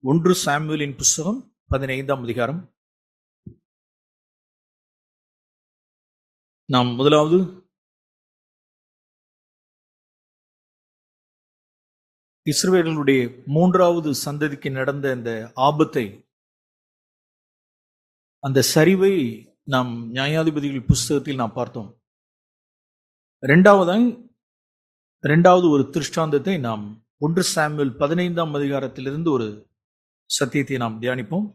ஒன்று சாமுவேலின் புஸ்தகம் 15ஆம் அதிகாரம். நாம் முதலாவது இஸ்ரவேலர்களுடைய மூன்றாவது சந்ததிக்கு நடந்த இந்த ஆபத்தை, அந்த சரிவை நாம் நியாயாதிபதிகள் புஸ்தகத்தில் நாம் பார்த்தோம். இரண்டாவது ஒரு திருஷ்டாந்தத்தை நாம் 1 சாமுவேல் 15ஆம் அதிகாரத்திலிருந்து ஒரு சத்தியத்தை நாம் தியானிப்போம்.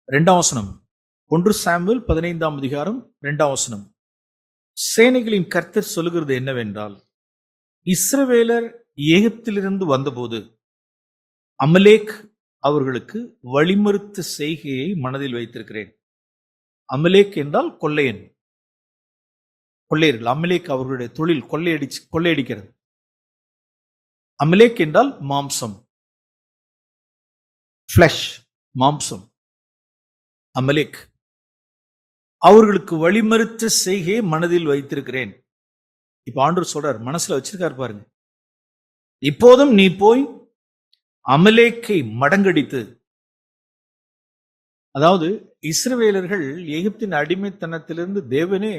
2ஆம் வசனம், 1 சாமுவேல் 15ஆம் அதிகாரம் 2ஆம் வசனம். சேனைகளின் கர்த்தர் சொல்லுகிறது என்னவென்றால், இஸ்ரவேலர் எகிப்திலிருந்து வந்தபோது அமலேக் அவர்களுக்கு வழிமறுத்த செய்கையை மனதில் வைத்திருக்கிறேன். அமலேக் என்றால் கொள்ளையன், கொள்ளையர்கள். அமலேக் அவர்களுடைய தொழில் கொள்ளையடிக்கிறது. அமலேக் என்றால் மாம்சம், ஃப்ளஷ், மாம்சம். அமலேக் அவர்களுக்கு வழிமறுத்த செய்கையை மனதில் வைத்திருக்கிறேன். இப்ப ஆண்டவர் சொல்றார், மனசுல வச்சிருக்காரு பாருங்க. இப்போதும் நீ போய் அமலேக்கை மடங்கடித்து, அதாவது இஸ்ரவேலர்கள் எகிப்தின் அடிமைத்தனத்திலிருந்து தேவனே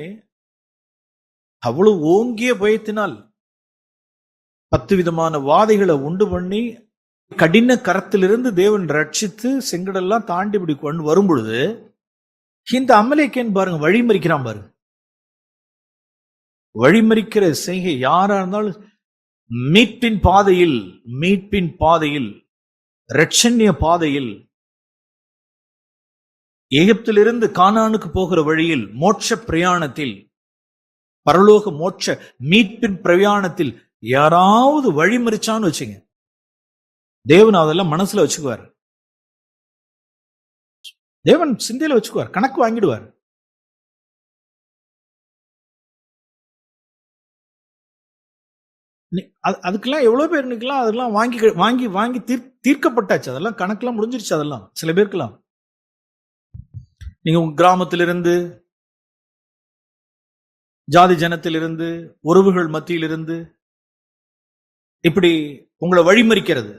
அவ்வளவு ஓங்கிய பயத்தினால் 10 விதமான வாதைகளை உண்டு பண்ணி கடின கரத்திலிருந்து தேவன் ரட்சித்து செங்கடெல்லாம் தாண்டி இப்படி கொண்டு வரும் பொழுது, இந்த அமலேக்கன் பாருங்க வழிமறிக்கிறான் பாருங்க. வழிமறிக்கிற செய்கை யாரா இருந்தாலும் மீட்பின் பாதையில் இரட்சண்ய பாதையில், எகிப்திலிருந்து கானானுக்கு போகிற வழியில், மோட்ச பிரயாணத்தில், பரலோக மோட்ச மீட்பின் பிரயாணத்தில் யாராவது வழிமறிச்சான்னு வச்சுங்க, தேவன் அதெல்லாம் மனசுல வச்சுக்குவார். தேவன் சிந்தையில வச்சுக்குவார், கணக்கு வாங்கிடுவார். அதுக்கெல்லாம் எவ்வளவு பேர் நிக்கலாம், அதெல்லாம் வாங்கி வாங்கி தீர்க்கப்பட்டாச்சு. அதெல்லாம் கணக்கெல்லாம் முடிஞ்சிருச்சு. அதெல்லாம் சில பேருக்கலாம், நீங்க உங்க கிராமத்திலிருந்து, ஜாதி ஜனத்திலிருந்து, உறவுகள் மத்தியிலிருந்து இப்படி உங்களை வழிமறிக்கிறது,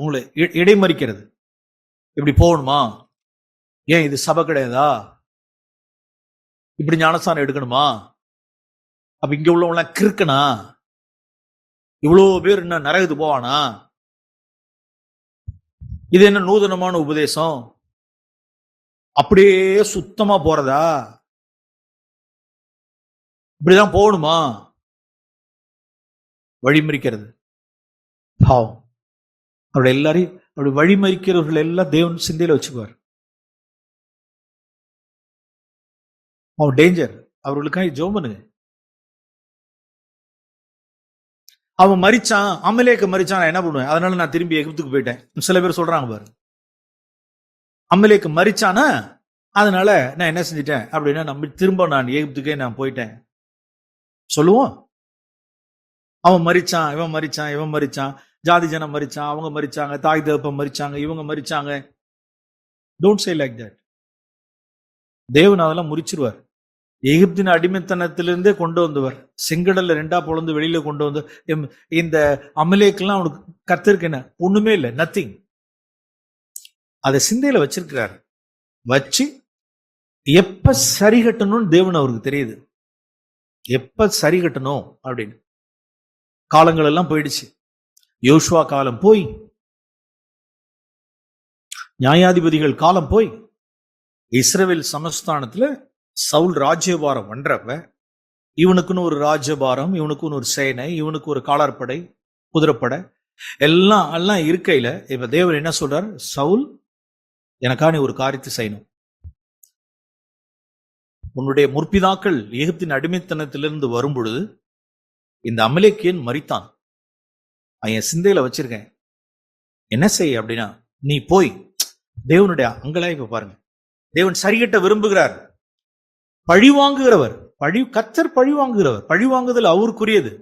உங்களை இடைமறிக்கிறது. இப்படி போகணுமா, ஏன் இது சபை கிடையாதா, இப்படி ஞானஸ்தானம் எடுக்கணுமா, அப்ப இங்க உள்ளவங்க கிறுக்கனா, இவ்வளவு பேர் என்ன நரகத்து போவானா, இது என்ன நூதனமான உபதேசம், அப்படியே சுத்தமா போறதா, இப்படிதான் போகணுமா, வழிமறிக்கிறது. பாவம். அவருடைய எல்லாரையும் அப்படி வழிமறிக்கிறவர்கள் எல்லாம் தேவன் சிந்தையில வச்சுக்குவார். அவன் டேஞ்சர். அவர்களுக்காக ஜெபம் பண்ணுங்க. அவன் மரிச்சான், அமலேக்க மரிச்சான், நான் என்ன பண்ணுவேன், அதனால நான் திரும்பி எகிப்துக்கு போயிட்டேன். சில பேர் சொல்றாங்க பாரு, அமலேக்க மரிச்சானா அதனால நான் என்ன செஞ்சிட்டேன் அப்படின்னா திரும்ப நான் எகிப்துக்கே நான் போயிட்டேன் சொல்லுவோம். அவன் மரிச்சான், இவன் மரிச்சான், ஜாதி ஜனம் மரிச்சான், அவங்க மரிச்சாங்க, தாய் தகப்பன் மரிச்சாங்க, இவங்க மரிச்சாங்க. Don't say like that. தேவன் அதெல்லாம் முறிச்சிருவார். எகிப்தின் அடிமைத்தனத்திலிருந்தே கொண்டு வந்தவர், செங்கடல்ல 2ஆ பொளந்து வெளியில கொண்டு வந்து, இந்த அமலேக்கெல்லாம் அவனுக்கு கர்த்தருக்கு என்ன ஒண்ணுமே இல்லை, நத்திங். அதை சிந்தையில வச்சிருக்கிறார். வச்சு எப்ப சரி கட்டணும்னு தேவன் அவருக்கு தெரியுது, எப்ப சரி கட்டணும் அப்படின்னு. காலங்கள் எல்லாம் போயிடுச்சு. யோசுவா காலம் போய், நியாயாதிபதிகள் காலம் போய், இஸ்ரவேல் சமஸ்தானத்துல சவுல் ராஜ்யபாரம் பண்றப்ப, இவனுக்குன்னு ஒரு ராஜ்யபாரம், இவனுக்குன்னு ஒரு சேனை, இவனுக்கு ஒரு காலார்படை, குதிரைப்படை எல்லாம் இருக்கையில இப்ப தேவன் என்ன சொல்றார், சவுல் எனக்கா நீ ஒரு காரியத்தை செய்யணும். உன்னுடைய முற்பிதாக்கள் எகிப்தின் அடிமைத்தனத்திலிருந்து வரும் பொழுது இந்த அமலேக்கியன் மரித்தான், என் சிந்தையில வச்சிருக்கேன், என்ன செய்ய அப்படின்னா, நீ போய் தேவனுடைய அங்கலாய்ப்பை பாருங்க. தேவன் சரிகட்ட விரும்புகிறார், பழி வாங்குகிறவர், கர்த்தர் பழி வாங்குகிறவர். பழி வாங்குதல் அவருக்குரியது.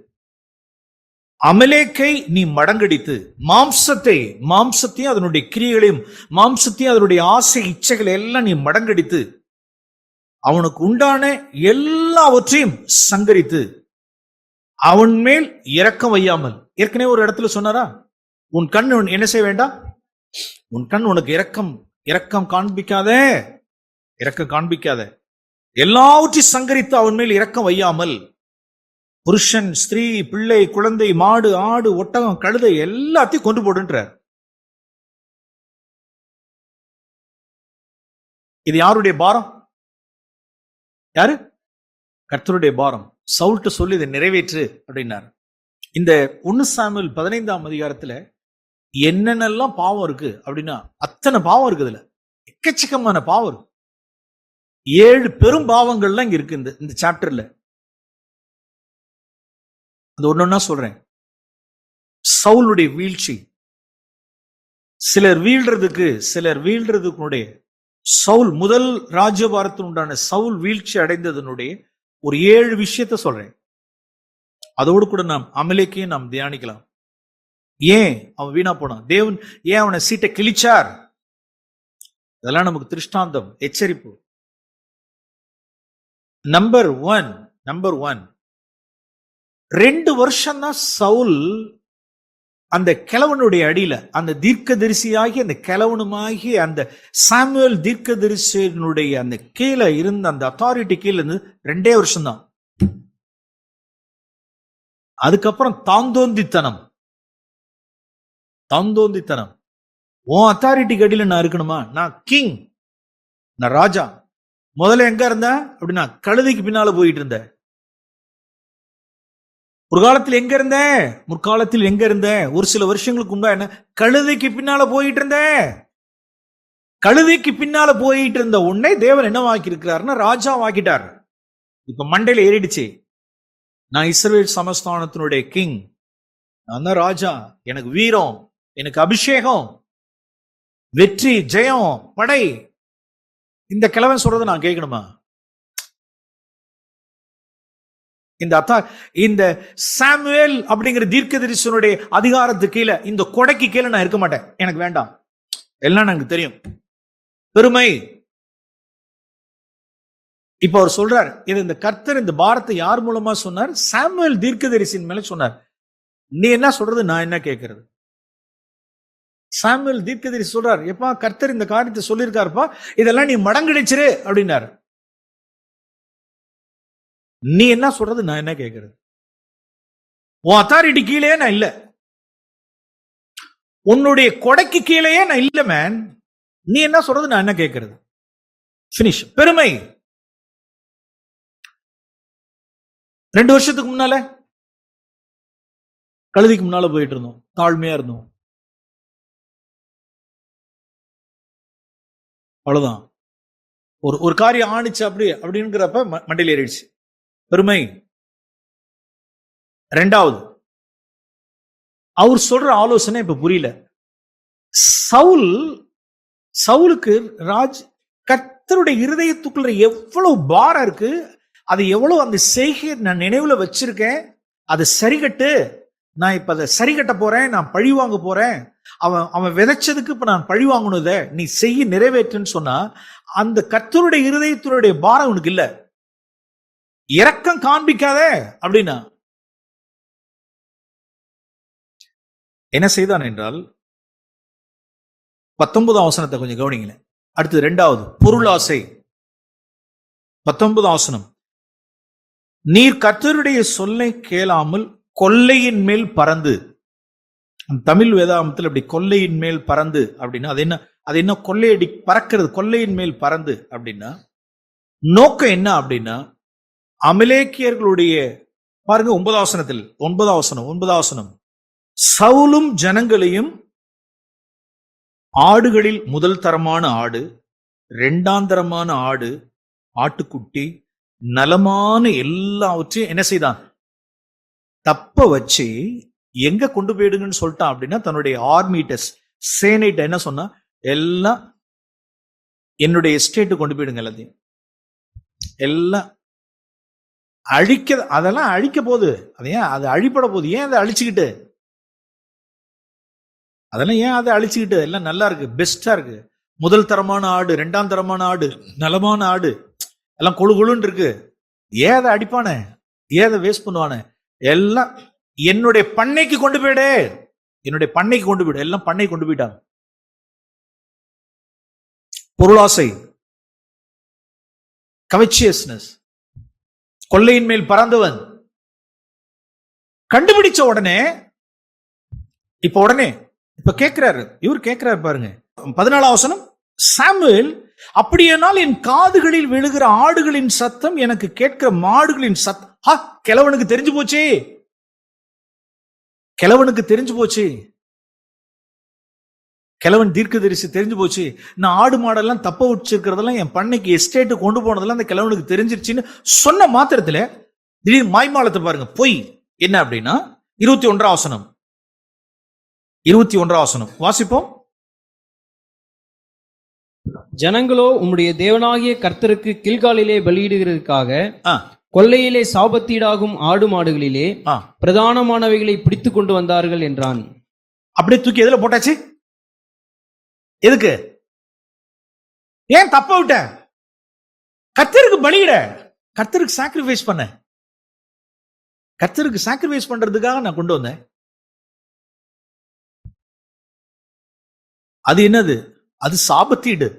அமலேக்கை நீ மடங்கடித்து, மாம்சத்தையும் அதனுடைய கிரியைகளையும், மாம்சத்தையும் அதனுடைய ஆசை இச்சைகளை எல்லாம் நீ மடங்கடித்து, அவனுக்கு உண்டான எல்லாவற்றையும் சங்கரித்து, அவன் மேல் இரக்கம் வையாமல். ஏற்கனவே ஒரு இடத்துல சொன்னாரா, உன் கண் என்ன செய்ய வேண்டாம், உன் கண் உனக்கு இரக்கம் காண்பிக்காதே, இரக்கம் காண்பிக்காத. எல்லாவற்றையும் சங்கரித்து அவன் மேல் இரக்கம் வையாமல், புருஷன், ஸ்திரீ, பிள்ளை, குழந்தை, மாடு, ஆடு, ஒட்டகம், கழுதை எல்லாத்தையும் கொண்டு போடுன்றார். இது யாருடைய பாரம்? யாரு? கர்த்தருடைய பாரம். சவுல்ட்ட சொல்லி இதை நிறைவேற்று அப்படின்னார். இந்த 1 சாமுவேல் 15ஆம் அதிகாரத்துல என்னென்னலாம் பாவம் இருக்கு அப்படின்னா அத்தனை பாவம் இருக்குதுல, எக்கச்சக்கமான பாவம் இருக்கு. 7 பெரும் பாவங்கள்லாம் இங்க இருக்கு இந்த சாப்டர்ல. அது ஒன்னொன்னா சொல்றேன். சவுலுடைய வீழ்ச்சி, சிலர் வீழ்றதுக்குடைய சவுல் முதல் ராஜ்யபாரத்தினுண்டான சவுல் வீழ்ச்சி அடைந்ததனுடைய ஒரு 7 விஷயத்த சொல்றேன். அதோடு கூட நாம் அமலேக்கையும் நாம் தியானிக்கலாம். ஏன் அவன் வீணா போனான்? தேவன் ஏன் அவனை சீட்டை கிழிச்சார்? அதெல்லாம் நமக்கு திருஷ்டாந்தம், எச்சரிப்பு. நம்பர் ஒன் 2 வருஷம் தான் சவுல் அந்த கிழவனுடைய அடியில, அந்த தீர்க்கதரிசியாகி அந்த கிழவனுமாகி அந்த சாமுவேல் தீர்க்கதரிசியினுடைய அந்த கீழே இருந்த அந்த அத்தாரிட்டி கீழே இருந்து 2 வருஷம் தான். அதுக்கப்புறம் தாந்தோந்தித்தனம். உன் அத்தாரிட்டிக்கு அடியில நான் இருக்கணுமா? நான் கிங், நான் ராஜா. முதல்ல எங்க இருந்தேன் அப்படின்னா கழுதைக்கு பின்னால போயிட்டு இருந்தேன். முற்காலத்தில் எங்க இருந்தேன்? ஒரு சில வருஷங்களுக்கு முன்பா என்ன கழுதைக்கு பின்னால போயிட்டு இருந்தேன். கழுதைக்கு பின்னால போயிட்டு இருந்த உன்னை தேவன் என்ன வாக்கி இருக்கிறாருன்னா ராஜா வாக்கிட்டார். இப்ப மண்டையில ஏறிடுச்சு, நான் இஸ்ரவேல் சமஸ்தானத்தினுடைய கிங், நான் தான் ராஜா. எனக்கு வீரம், எனக்கு அபிஷேகம், வெற்றி, ஜெயம், படை. இந்த கிழவன் சொல்றதை நான் கேட்கணுமா? இந்த சாமுவேல் அப்படிங்கிற தீர்க்கதரிசனுடைய அதிகாரத்துக்கு கீழே, இந்த கொடைக்கு கீழே நான் இருக்க மாட்டேன். எனக்கு வேண்டாம். எல்லாம் எனக்கு தெரியும். பெருமை. இப்ப அவர் சொல்றார், இது இந்த கர்த்தர் இந்த பாரத்தை யார் மூலமா சொன்னார்? சாமுவேல் தீர்க்கதரிசின் மேல சொன்னார். நீ என்ன சொல்றது, நான் என்ன கேட்கறது? சாமுவேல் தீர்க்கதரிசி சொல்றார், எப்பா கர்த்தர் இந்த காரியத்தை சொல்லியிருக்காருப்பா, இதெல்லாம் நீ மடங்கிடிச்சிரு அப்படின்னாரு. நீ என்ன சொல்றது, நான் என்ன கேட்கறது? உன் அத்தாரிட்டி கீழே நான் இல்ல, உன்னுடைய கொடைக்கு கீழேயே நான் இல்ல மேன். நீ என்ன சொல்றது, நான் என்ன கேட்கறது? பினிஷ். பெருமை. 2 வருஷத்துக்கு முன்னால கழுதிக்கு முன்னால போயிட்டு இருந்தோம், தாழ்மையா இருந்தோம், அவ்வளவுதான். ஒரு காரியம் ஆணிச்சு அப்படிங்கிறப்ப மண்டையில் ஏறிடுச்சு. பெருமை. 2வது, அவர் சொல்ற ஆலோசனை இப்ப புரியல. சவுலுக்கு கர்த்தருடைய இருதயத்துக்குள்ள எவ்வளவு பாரம் இருக்கு, அது எவ்வளவு அந்த செய்கை நான் நினைவுல வச்சிருக்கேன், அதை சரிகட்டு, நான் இப்ப அதை சரிகட்ட போறேன், நான் பழி வாங்க போறேன், அவன் விதைச்சதுக்கு இப்ப நான் பழி வாங்கணுத, நீ செய்ய நிறைவேற்றுன்னு சொன்னா அந்த கர்த்தருடைய இருதயத்தினுடைய பாரம் உனக்கு இல்ல. இரக்கம் காண்பிக்காத அப்படின்னா என்ன செய்தான் என்றால் 19ஆம் வசனத்தை கொஞ்சம் கவனிங்களேன். அடுத்து 2வது பொருளாசை. 19ஆம் வசனம், நீர் கர்த்தருடைய சொல்லை கேளாமல் கொள்ளையின் மேல் பறந்து. தமிழ் வேதாகமத்தில் அப்படி கொள்ளையின் மேல் பறந்து அப்படின்னா அது என்ன கொள்ளையடி பறக்கிறது, கொள்ளையின் மேல் பறந்து அப்படின்னா நோக்கம் என்ன அப்படின்னா அமலேக்கியர்களுடைய, பாருங்க 9ஆம் வசனம், சவுலும் ஜனங்களையும் ஆடுகளில் முதல் தரமான ஆடு, 2ஆம் தரமான ஆடு, ஆட்டுக்குட்டி, நலமான எல்லாவற்றையும் என்ன செய்தான்? தப்ப வச்சு எங்க கொண்டு போயிடுங்கன்னு சொல்லிட்டான் அப்படின்னா தன்னுடைய ஆர்மிட்டஸ் சேனைட்ட என்ன சொன்னா, எல்லாம் என்னுடைய எஸ்டேட்டு கொண்டு போயிடுங்க, எல்லாத்தையும் எல்லாம் அதெல்லாம் அழிக்க போகுது. அது அழிப்பட போகுது. ஏன் அதை அழிச்சுக்கிட்டு? எல்லாம் நல்லா இருக்கு, பெஸ்டா இருக்கு. முதல் தரமான ஆடு, 2ஆம் தரமான ஆடு, நலமான ஆடு, எல்லாம் கொழு கொழுன்னு இருக்கு. ஏன் அதை அடிப்பானே, ஏன் அதை வேஸ்ட் பண்ணுவானே? எல்லாம் என்னுடைய பண்ணைக்கு கொண்டு போயிடு, எல்லாம் பண்ணை கொண்டு போயிட்டாங்க. பொருளாசை, கவச்சியஸ்னஸ், கொள்ளையின் மேல் பறந்தவன். கண்டுபிடிச்ச உடனே இப்ப கேட்கிறாரு, இவர் கேட்கிறாரு பாருங்க 14ஆம் வசனம். சாமுவேல், அப்படியானால் என் காதுகளில் விழுகிற ஆடுகளின் சத்தம் எனக்கு கேட்கிற மாடுகளின் சத்தம். கிழவனுக்கு தெரிஞ்சு போச்சு, கிழவனுக்கு தெரிஞ்சு போச்சு, கிழவன் தீர்க்கதரிசி தெரிஞ்சு போச்சு. நான் ஆடு மாடெல்லாம் தப்ப வச்சிருக்கிறதெல்லாம் என் பண்ணைக்கு எஸ்டேட்டு கொண்டு போனதெல்லாம் அந்த கிழவனுக்கு தெரிஞ்சிருச்சுன்னு சொன்ன மாத்திரத்துல திடீர்னு மாய்மாலத்தை பாருங்க. பொய் என்ன அப்படின்னா 21ஆம் வசனம், 21ஆம் வசனம் வாசிப்போம். ஜனங்களோ உம்முடைய தேவனாகிய கர்த்தருக்கு கில்காலிலே பலியிடுகிறதுக்காக கொள்ளையிலே சாபத்தீடாகும் ஆடு மாடுகளிலே பிரதானமானவைகளை பிடித்துக் கொண்டு வந்தார்கள் என்றான். அப்படியே தூக்கி எதுல போட்டாச்சு? எதுக்கு? ஏன் தப்ப விட்ட? கர்த்தருக்கு பலியிட, கர்த்தருக்கு சாக்ரிஃபைஸ் பண்ண, கர்த்தருக்கு சாக்ரிஃபைஸ் பண்றதுக்காக நான் கொண்டு வந்தேன். அது என்னது? அது சாபத்தீடு.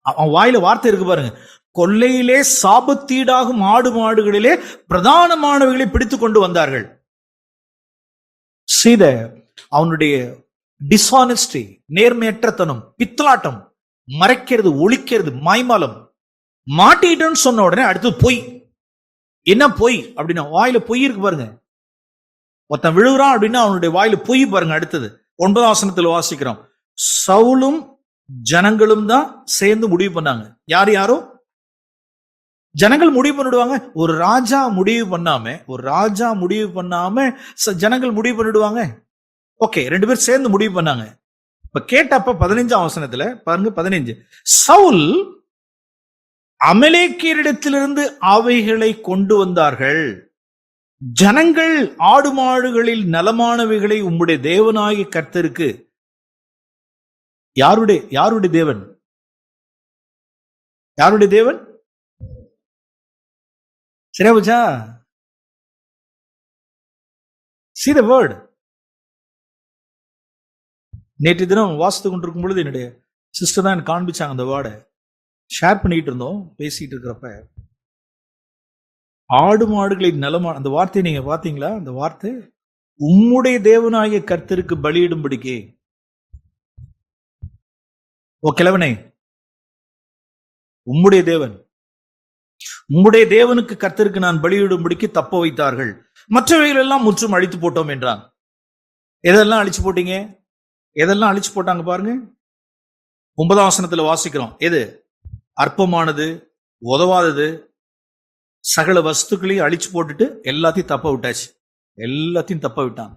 அவன் வாயில வார்த்தை இருக்கு பாருங்க. கொள்ளையிலே சாபத்தீடாகும் ஆடு மாடுகளிலே பிரதானமானவைகளை பிடித்துக் கொண்டு வந்தார்கள். சீத அவனுடைய டிஸ்ஆனஸ்டி, நேர்மையற்றத்தனம், பித்தலாட்டம், மறைக்கிறது, ஒளிக்கிறது, மாய்மாலம். மாட்டிட்டோன்னு சொன்ன உடனே அடுத்து பொய். என்ன பொய் அப்படின்னா வாயில பொய் இருக்கு பாருங்க. ஒருத்தன் விழுகிறான் அப்படின்னா அவனுடைய வாயில பொய் பாருங்க. அடுத்தது 9ஆம் வசனத்தில் வாசிக்கிறோம். சவுலும் ஜனங்களும் தான் சேர்ந்து முடிவு பண்ணாங்க. யாரும் ஜனங்கள் முடிவு பண்ணிடுவாங்க. ஒரு ராஜா முடிவு பண்ணாம ஜனங்கள் முடிவு பண்ணிடுவாங்க. ஓகே, 2 பேர் சேர்ந்து முடிவு பண்ணாங்க. இப்ப கேட்டப்ப 15ஆம் வசனத்துல பாருங்க, 15. சவுல் அமலேக்கியரிடத்திலிருந்து அவைகளை கொண்டு வந்தார்கள். ஜனங்கள் ஆடு மாடுகளில் நலமானவைகளை உம்முடைய தேவனாகிய கர்த்தருக்கு. யாருடைய தேவன்? யாருடைய தேவன்? சரியா போச்சா? See the word. நேற்று தினம் வாசித்து கொண்டிருக்கும் பொழுது என்னுடைய சிஸ்டர் தான் எனக்கு காண்பிச்சாங்க. அந்த வேர்டை ஷேர் பண்ணிட்டு இருந்தோம் பேசிட்டு இருக்கிறப்ப. ஆடு மாடுகளின் நலமான அந்த வார்த்தையை நீங்க பாத்தீங்களா? அந்த வார்த்தை உம்முடைய தேவனாகிய கர்த்தருக்கு பலியிடும்படிக்கே. ஓ கிழவனே, உம்முடைய தேவனுக்கு கர்த்தருக்கு நான் பலியிடும்படிக்கு தப்ப வைத்தார்கள். மற்றவைகள் எல்லாம் முற்றும் அழித்து போட்டோம் என்றான். எதெல்லாம் அழிச்சு போட்டீங்க? எதெல்லாம் அழிச்சு போட்டாங்க பாருங்க. 9ஆம் வசனத்துல வாசிக்கிறோம். எது அற்பமானது, உதவாதது, சகல வஸ்துக்களையும் அழிச்சு போட்டுட்டு எல்லாத்தையும் தப்ப விட்டாச்சு. எல்லாத்தையும் தப்ப விட்டான்.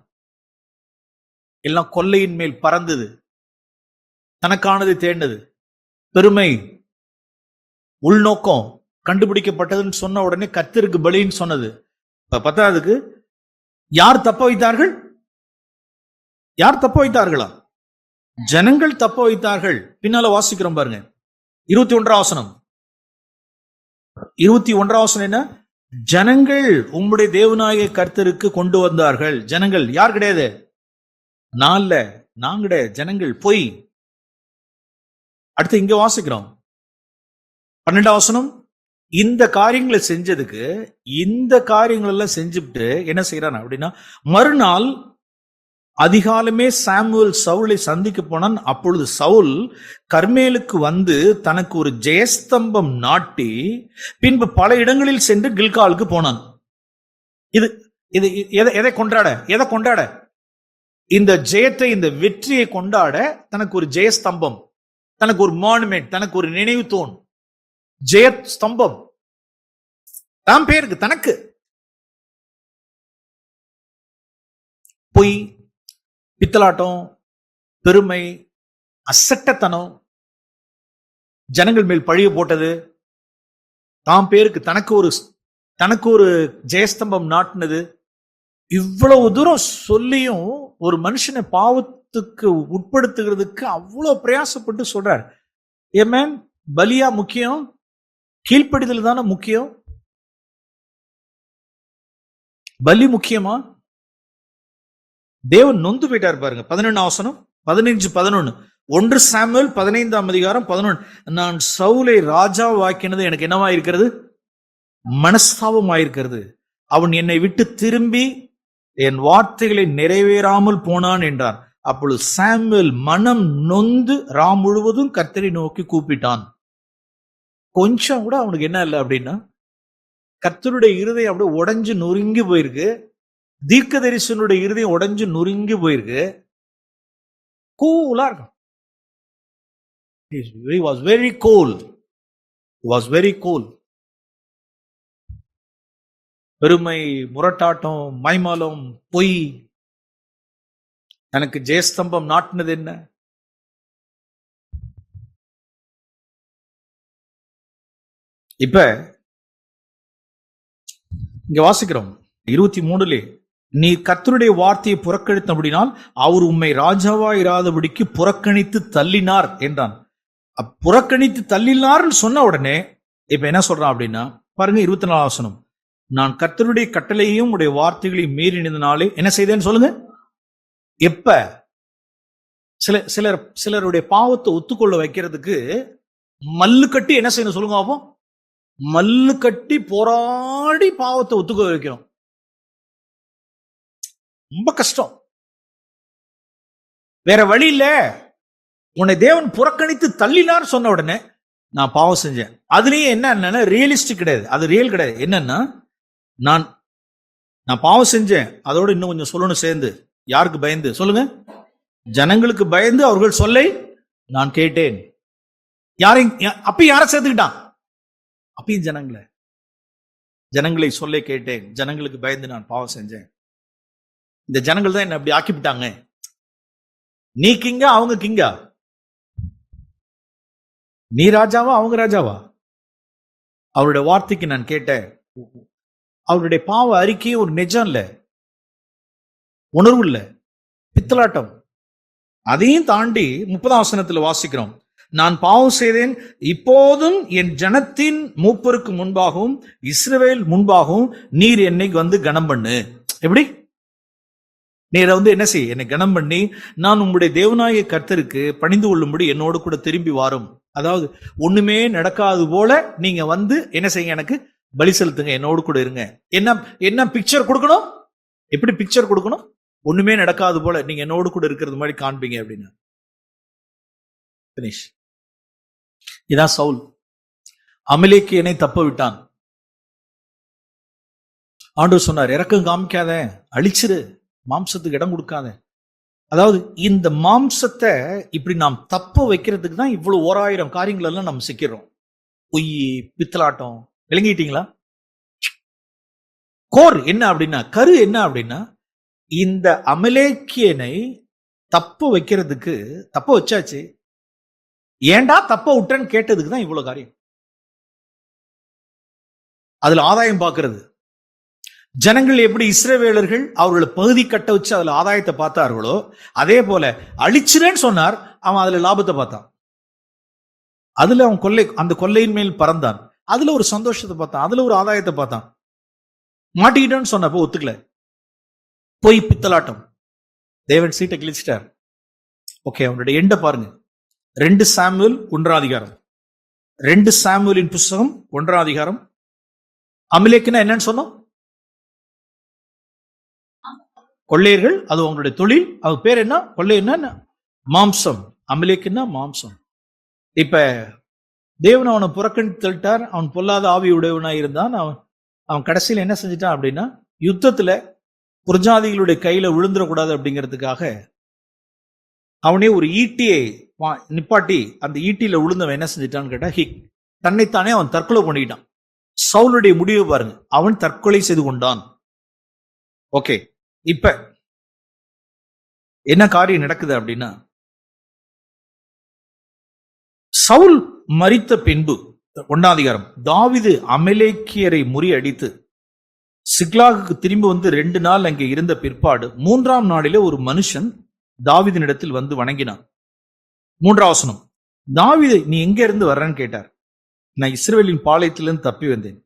எல்லாம் கொள்ளையின் மேல் பறந்தது, தனக்கானது தேர்ந்தது, பெருமை, உள்நோக்கம் கண்டுபிடிக்கப்பட்டதுன்னு சொன்ன உடனே கர்த்தருக்கு பலின்னு சொன்னது. இப்ப 10ஆவதுக்கு யார் தப்ப வைத்தார்கள்? யார் தப்ப வைத்தார்களா? ஜனங்கள் தப்ப வைத்தார்கள். பின்னால வாசிக்கிறோம் பாருங்க. 21ஆம் வசனம். 21ஆம் வசனம் என்ன? ஜனங்கள் உம்முடைய தேவனாகிய கர்த்தருக்கு கொண்டு வந்தார்கள். ஜனங்கள் யார் கிடையாது? நான் இல்ல, நான் கிடையாது, ஜனங்கள். பொய். அடுத்து இங்க வாசிக்கிறோம் 12ஆம் வசனம். இந்த காரியங்களை செஞ்சதுக்கு, இந்த காரியங்கள் எல்லாம் செஞ்சுட்டு என்ன செய்யறான் அப்படின்னா, மறுநாள் அதிகாலமே சாமுவேல் சவுலை சந்திக்க போனான். அப்பொழுது சவுல் கர்மேலுக்கு வந்து தனக்கு ஒரு ஜெயஸ்தம்பம் நாட்டி பின்பு பல இடங்களில் சென்று கில்காலுக்கு போனான். இது இது எதை கொண்டாட? இந்த ஜெயத்தை, இந்த வெற்றியை கொண்டாட தனக்கு ஒரு ஜெயஸ்தம்பம், தனக்கு ஒரு மானுமெண்ட், தனக்கு ஒரு நினைவு தூண், ஜெய ஸ்தம்பம் தான் பேருக்கு, தனக்கு. பொய், பித்தலாட்டம், பெருமை, அசட்டத்தனம், ஜனங்கள் மேல் பழிய போட்டது, தாம் பேருக்கு தனக்கு ஒரு ஜெயஸ்தம்பம் நாட்டினது. இவ்வளவு தூரம் சொல்லியும் ஒரு மனுஷனை பாவத்துக்கு உட்படுத்துகிறதுக்கு அவ்வளவு பிரயாசப்பட்டு சொல்றார். ஏமேன், பலியா முக்கியம்? கீழ்ப்படிதல் தானே முக்கியம்? பலி முக்கியமா? தேவன் நொந்து போயிட்டார் பாருங்க. 11ஆம் வசனம், 15, 11. 1 சாமுவேல் 15:11, நான் சவுலை ராஜாவாக்கினது எனக்கு என்னவா இருக்கிறது? மனஸ்தாபமாயிருக்கிறது. அவன் என்னை விட்டு திரும்பி என் வார்த்தைகளை நிறைவேறாமல் போனான் என்றார். அப்பொழுது சாமுவேல் மனம் நொந்து ராம் முழுவதும் கர்த்தரை நோக்கி கூப்பிட்டான். கொஞ்சம் கூட அவனுக்கு என்ன இல்லை அப்படின்னா, கர்த்தருடைய இருதயம் அப்படியே உடைஞ்சு நொறுங்கி போயிருக்கு. தீர்க்கதரிசனுடைய இருதயம் உடைஞ்சு நொறுங்கி போயிருக்கு. கூலா இருக்கும். He was very cool. He was very cool. பெருமை, முரட்டாட்டம், மைமலம், பொய், எனக்கு ஜெயஸ்தம்பம் நாட்டினது என்ன? இப்ப இங்க வாசிக்கிறோம் 23, நீ கர்த்தருடைய வார்த்தையை புறக்கணித்தபடினால் அவர் உம்மை ராஜாவா இராதபடிக்கு புறக்கணித்து தள்ளினார் என்றான். புறக்கணித்து தள்ளினார்னு சொன்ன உடனே இப்ப என்ன சொல்றான் அப்படின்னா, பாருங்க 24 வசனம், நான் கர்த்தருடைய கட்டளையும் உடைய வார்த்தைகளையும் மீறினதுனாலே என்ன செய்தேன்னு சொல்லுங்க. எப்ப சிலருடைய பாவத்தை ஒத்துக்கொள்ள வைக்கிறதுக்கு மல்லு கட்டி என்ன செய்யணும் சொல்லுங்க அப்போ? மல்லு கட்டி போராடி பாவத்தை ஒத்துக்க வைக்கிறோம். ரொம்ப கஷ்டம். வேற வழி இல்ல. உன்னை தேவன் புறக்கணித்து தள்ளினார் சொன்ன உடனே நான் பாவம் செஞ்சேன். அதுலயும் என்ன ரியலிஸ்டிக் கிடையாது, அது ரியல் கிடையாது. என்னன்னா, நான் பாவம் செஞ்சேன், அதோட இன்னும் கொஞ்சம் சொல்லணும் சேர்ந்து. யாருக்கு பயந்து சொல்லுங்க? ஜனங்களுக்கு பயந்து அவர்கள் சொல்லை நான் கேட்டேன். அப்பயும் யாரை சேர்த்துக்கிட்டான்? அப்பயும் ஜனங்களை சொல்லை கேட்டேன். ஜனங்களுக்கு பயந்து நான் பாவம் செஞ்சேன். இந்த ஜனங்கள் தான் என்ன அப்படி ஆக்கிவிட்டாங்க. நீ கிங்கா அவங்க கிங்கா? நீ ராஜாவா அவங்க ராஜாவா? அவருடைய வார்த்தைக்கு நான் கேட்டேன். அவருடைய பாவ அறிக்கையே ஒரு நிஜம் இல்ல, உணர்வு இல்ல, பித்தலாட்டம். அதையும் தாண்டி 30 வசனத்தில் வாசிக்கிறோம், நான் பாவம் செய்தேன், இப்போதும் என் ஜனத்தின் மூப்பருக்கு முன்பாகவும் இஸ்ரவேல் முன்பாகவும் நீர் என்னை வந்து கனம் பண்ணு. எப்படி? நீர் வந்து என்ன செய்? என்னை கனம் பண்ணி நான் உங்களுடைய தேவனாகிய கர்த்தருக்கு பணிந்து கொள்ளும்படி என்னோடு கூட திரும்பி வாரும். அதாவது ஒண்ணுமே நடக்காது போல நீங்க வந்து என்ன செய்யுங்க, எனக்கு பலி செலுத்துங்க, என்னோடு கூட இருங்க. என்ன பிக்சர் கொடுக்கணும்? எப்படி பிக்சர் கொடுக்கணும்? ஒண்ணுமே நடக்காது போல நீங்க என்னோடு கூட இருக்கிறது மாதிரி காண்பீங்க அப்படின்னு. இதான் சவுல். அமலேக்கியனை தப்ப விட்டான். ஆண்டவர் சொன்னார், இரக்கம் காமிக்காத, அழிச்சிரு, மாம்சத்துக்கு இடம் கொடுக்காத. அதாவது இந்த மாம்சத்தை இப்படி நாம் தப்ப வைக்கிறதுக்கு தான் இவ்வளவு 1000 காரியங்கள் எல்லாம் நம்ம சிக்கிறோம். பொய், பித்தலாட்டம். விளங்கிட்டீங்களா? கோர் என்ன அப்படின்னா, கரு என்ன அப்படின்னா, இந்த அமலேக்கியனை தப்ப வைக்கிறதுக்கு தப்ப வச்சாச்சு, ஏண்டா தப்ப விட்டன்னு கேட்டதுக்கு தான் இவ்வளவு காரியம். அதுல ஆதாயம் பார்க்கிறது. ஜனங்கள் எப்படி இஸ்ரவேலர்கள் அவர்களை பகுதி கட்ட வச்சு அதுல ஆதாயத்தை பார்த்தார்களோ, அதே போல அழிச்சிரேன்னு சொன்னார், அவன் அதுல லாபத்தை பார்த்தான். அதுல அவன் அந்த கொள்ளையின் மேல் பறந்தான். அதுல ஒரு சந்தோஷத்தை பார்த்தான், அதுல ஒரு ஆதாயத்தை பார்த்தான். மாட்டிக்கிட்டேன்னு சொன்னப்போ ஒத்துக்கல. போய் பித்தலாட்டம். தேவன் சீட்டை கிழிச்சிட்டார். ஓகே, அவனுடைய எண்ட பாருங்க. 2 சாமுவேல் 1 2 சாமுவேலின் புஸ்தகம் 1 அமலேக்குன்னா என்னன்னு சொன்னோம்? கொள்ளையர்கள். அது அவங்களுடைய தொழில். அது பேர் என்ன? கொள்ளை என்ன? மாம்சம். அமலேக்குன்னா மாம்சம். இப்ப தேவன் அவனை புறக்கணித்து தள்ளிட்டார். அவன் பொல்லாத ஆவி உடையவனாய் இருந்தான். அவன் கடைசியில் என்ன செஞ்சிட்டான் அப்படின்னா, யுத்தத்துல புரஜாதிகளுடைய கையில விழுந்துடக்கூடாது அப்படிங்கிறதுக்காக அவனே ஒரு ஈட்டியை நிப்பாட்டி அந்த ஈட்டியில விழுந்தவன் என்ன செஞ்சிட்டான்னு கேட்டா, தன்னைத்தானே அவன் தற்கொலை பண்ணிக்கிட்டான். சவுலுடைய முடிவு பாருங்க, அவன் தற்கொலை செய்து கொண்டான். ஓகே, இப்ப என்ன காரியம் நடக்குது அப்படின்னா, சவுல் மரித்த பின்பு 1 தாவீது அமலேக்கியரை முறியடித்து சிக்லாகுக்கு திரும்பி வந்து 2 நாள் அங்கே இருந்த பிற்பாடு 3ஆம் நாளிலே ஒரு மனுஷன் தாவீதினிடத்தில் வந்து வணங்கினான். 3 தாவீது, நீ எங்க இருந்து வர்றன்னு கேட்டார். நான் இஸ்ரவேலின் பாளையத்திலிருந்து தப்பி வந்தேன்.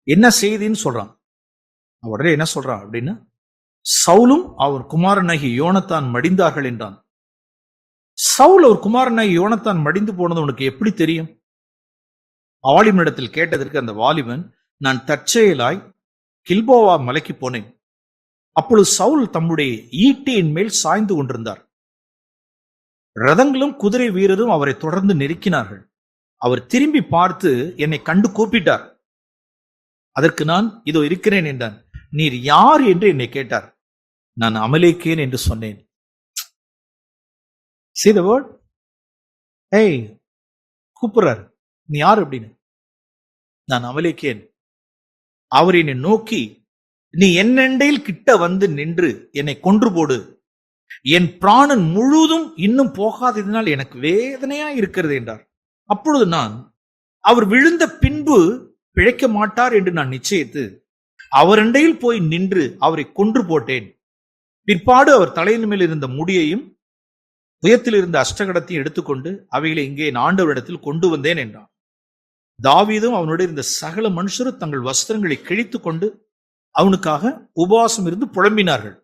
என்ன செய்தின்னு சொல்றான். உடனே என்ன சொல்றான் அப்படின்னா, சவுலும் அவர் குமாரனாகிய யோனத்தான் மடிந்தார்கள் என்றான். சவுல் ஒரு குமாரனாய் யோனத்தான் மடிந்து போனது உனக்கு எப்படி தெரியும்? வாலிபனிடத்தில் கேட்டதற்கு அந்த வாலிபன், நான் தற்செயலாய் கில்போவா மலைக்கு போனேன். அப்பொழுது சவுல் தம்முடைய ஈட்டியின் மேல் சாய்ந்து கொண்டிருந்தார். ரதங்களும் குதிரை வீரரும் அவரை தொடர்ந்து நெருக்கினார்கள். அவர் திரும்பி பார்த்து என்னை கண்டு கூப்பிட்டார். அதற்கு நான் இதோ இருக்கிறேன் என்றான். நீர் யார் என்று என்னை கேட்டார். நான் அமலேக்கேன் என்று சொன்னேன். See the word? ஏய், கூப்பிடுறார், நீ யார் அப்படின்னு. நான் அமலேக்கேன். அவர் என்னை நோக்கி, நீ என்னண்டையில் கிட்ட வந்து நின்று என்னை கொன்று போடு, என் பிராணன் முழுதும் இன்னும் போகாததினால் எனக்கு வேதனையா இருக்கிறது என்றார். அப்பொழுது நான், அவர் விழுந்த பின்பு பிழைக்க மாட்டார் என்று நான் நிச்சயித்து அவரண்டையில் போய் நின்று அவரை கொன்று போட்டேன். பிற்பாடு அவர் தலையின் மேல் இருந்த முடியையும் புயத்தில் இருந்த அஷ்டகடத்தையும் எடுத்துக்கொண்டு அவைகளை இங்கே என் ஆண்டவரிடத்தில் கொண்டு வந்தேன் என்றான். தாவீதும் அவனுடைய இருந்த சகல மனுஷரும் தங்கள் வஸ்திரங்களை கிழித்து கொண்டு அவனுக்காக உபவாசம் இருந்து புலம்பினார்கள்.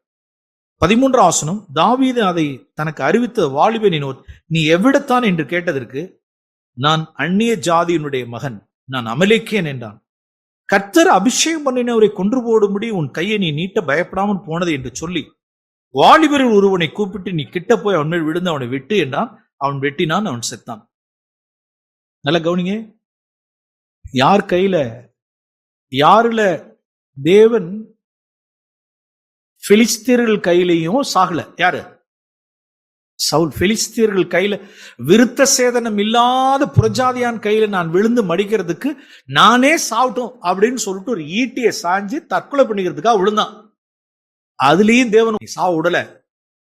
13 ஆசனம். தாவீது அதை தனக்கு அறிவித்த வாலிபனினோர், நீ எவ்விடத்தான் என்று கேட்டதற்கு, நான் அந்நிய ஜாதியினுடைய மகன், நான் அமலேக்கேன் என்றான். கர்த்தர் அபிஷேகம் பண்ணினவரை கொன்று போடும்படி உன் கையை நீ நீட்ட பயப்படாமல் போனது என்று சொல்லி வாலிபரில் ஒருவனை கூப்பிட்டு, நீ கிட்ட போய் அவன் மேல் விழுந்து அவனை வெட்டு என்றான். அவன் வெட்டினான், அவன் செத்தான். நல்ல கவனிங்க, யார் கையில, யாருல தேவன் பெலிஸ்தியர்கள் கையிலையும் சாகல. யாரு? சவுல். பெலிஸ்தியர்கள் கையில, விருத்த சேதனம் இல்லாத புறஜாதியான் கையில நான் விழுந்து மடிக்கிறதுக்கு நானே சாவட்டும் அப்படின்னு சொல்லிட்டு ஒரு ஈட்டியை சாஞ்சு தற்கொலை பண்ணிக்கிறதுக்காக விழுந்தான். அதுலயும் தேவன் சாவு விடல.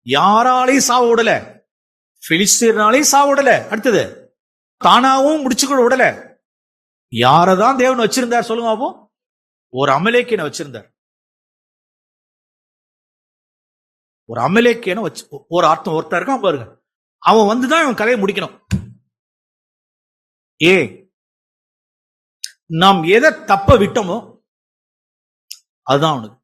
யாராலையும் சாவு விடல. பெலிஸ்தியர்னாலையும் சாவு விடல. அடுத்தது தானாவும் முடிச்சுக்கூட விடல. யாரதான் தேவன் வச்சிருந்தார் சொல்லுங்க அப்போ? ஒரு அமலேக்கியனை வச்சிருந்தார். ஒரு அமலேக்கியனை வச்சு, ஒரு அர்த்தம் ஒருத்தர் இருக்கான் பாருங்க, அவன் வந்துதான் இவன் கதையை முடிக்கணும். நாம் எதை தப்ப விட்டோமோ அதுதான் அவனுக்கு.